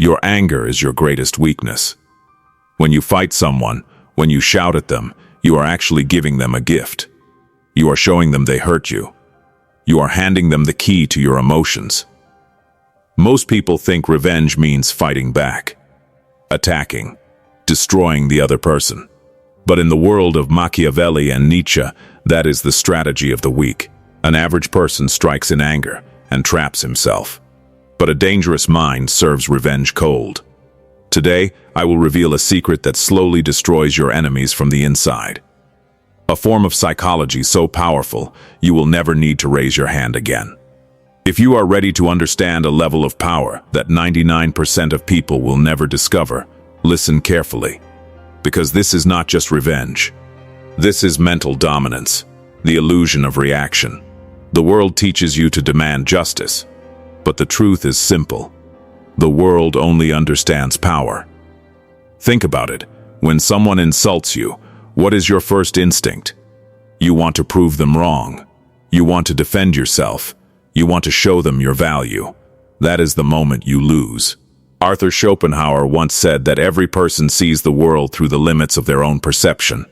Your anger is your greatest weakness. When you fight someone, when you shout at them, you are actually giving them a gift. You are showing them they hurt you. You are handing them the key to your emotions. Most people think revenge means fighting back, attacking, destroying the other person. But in the world of Machiavelli and Nietzsche, that is the strategy of the weak. An average person strikes in anger and traps himself. But a dangerous mind serves revenge cold. Today, I will reveal a secret that slowly destroys your enemies from the inside. A form of psychology so powerful, you will never need to raise your hand again. If you are ready to understand a level of power that 99% of people will never discover, listen carefully. Because this is not just revenge. This is mental dominance, the illusion of reaction. The world teaches you to demand justice, but the truth is simple. The world only understands power. Think about it. When someone insults you, what is your first instinct? You want to prove them wrong. You want to defend yourself. You want to show them your value. That is the moment you lose. Arthur Schopenhauer once said that every person sees the world through the limits of their own perception.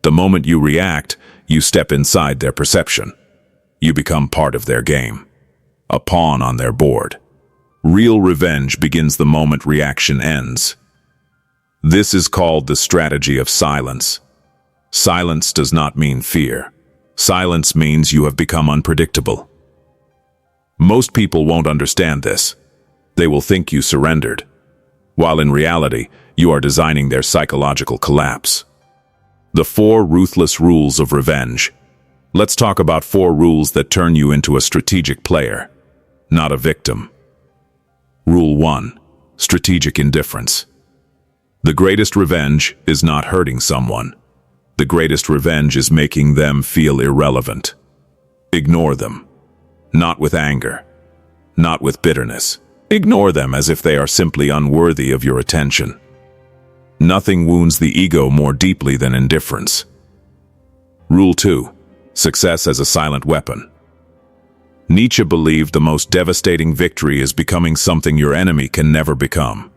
The moment you react, you step inside their perception. You become part of their game, a pawn on their board. Real revenge begins the moment reaction ends. This is called the strategy of silence. Silence does not mean fear. Silence means you have become unpredictable. Most people won't understand this. They will think you surrendered, while in reality, you are designing their psychological collapse. The 4 ruthless rules of revenge. Let's talk about 4 rules that turn you into a strategic player, not a victim. Rule 1. Strategic indifference. The greatest revenge is not hurting someone. The greatest revenge is making them feel irrelevant. Ignore them. Not with anger. Not with bitterness. Ignore them as if they are simply unworthy of your attention. Nothing wounds the ego more deeply than indifference. Rule 2. Success as a silent weapon. Nietzsche believed the most devastating victory is becoming something your enemy can never become.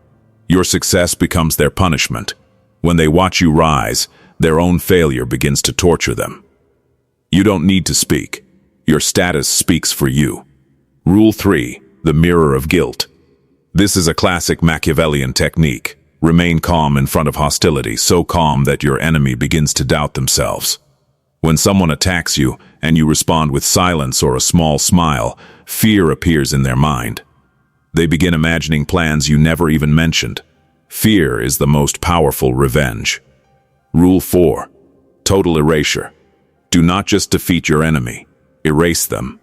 Your success becomes their punishment. When they watch you rise, their own failure begins to torture them. You don't need to speak. Your status speaks for you. Rule 3. The mirror of guilt. This is a classic Machiavellian technique. Remain calm in front of hostility, so calm that your enemy begins to doubt themselves. When someone attacks you and you respond with silence or a small smile, fear appears in their mind. They begin imagining plans you never even mentioned. Fear is the most powerful revenge. Rule 4. Total erasure. Do not just defeat your enemy. Erase them.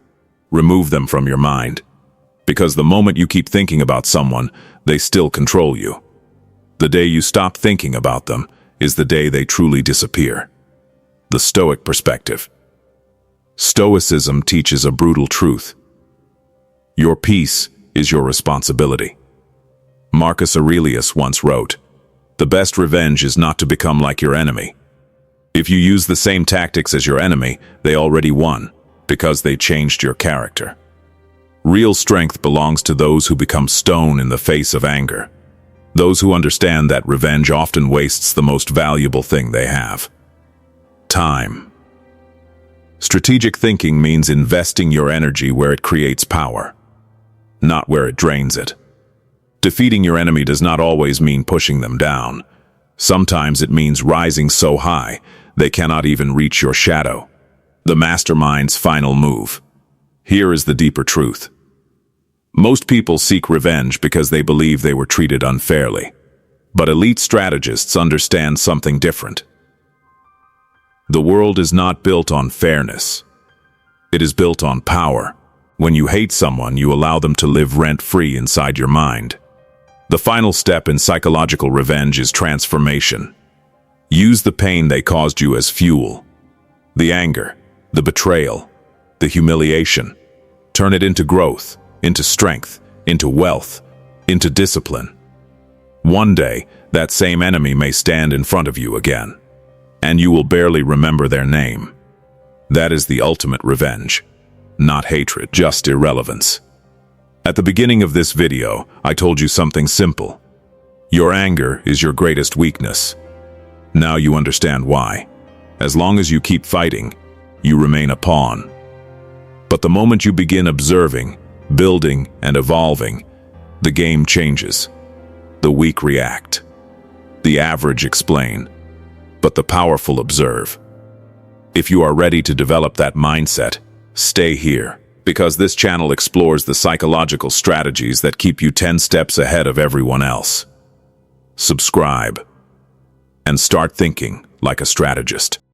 Remove them from your mind. Because the moment you keep thinking about someone, they still control you. The day you stop thinking about them is the day they truly disappear. The Stoic perspective. Stoicism teaches a brutal truth. Your peace is your responsibility. Marcus Aurelius once wrote, "The best revenge is not to become like your enemy." If you use the same tactics as your enemy, they already won, because they changed your character. Real strength belongs to those who become stone in the face of anger. Those who understand that revenge often wastes the most valuable thing they have. Time. Strategic thinking means investing your energy where it creates power, not where it drains it. Defeating your enemy does not always mean pushing them down. Sometimes it means rising so high they cannot even reach your shadow. The mastermind's final move. Here is the deeper truth. Most people seek revenge because they believe they were treated unfairly. But elite strategists understand something different. The world is not built on fairness. It is built on power. When you hate someone, you allow them to live rent-free inside your mind. The final step in psychological revenge is transformation. Use the pain they caused you as fuel. The anger, the betrayal, the humiliation. Turn it into growth, into strength, into wealth, into discipline. One day, that same enemy may stand in front of you again, and you will barely remember their name. That is the ultimate revenge. Not hatred, just irrelevance. At the beginning of this video, I told you something simple. Your anger is your greatest weakness. Now you understand why. As long as you keep fighting, you remain a pawn. But the moment you begin observing, building, and evolving, the game changes. The weak react. The average explain. But the powerful observe. If you are ready to develop that mindset, stay here, because this channel explores the psychological strategies that keep you 10 steps ahead of everyone else. Subscribe and start thinking like a strategist.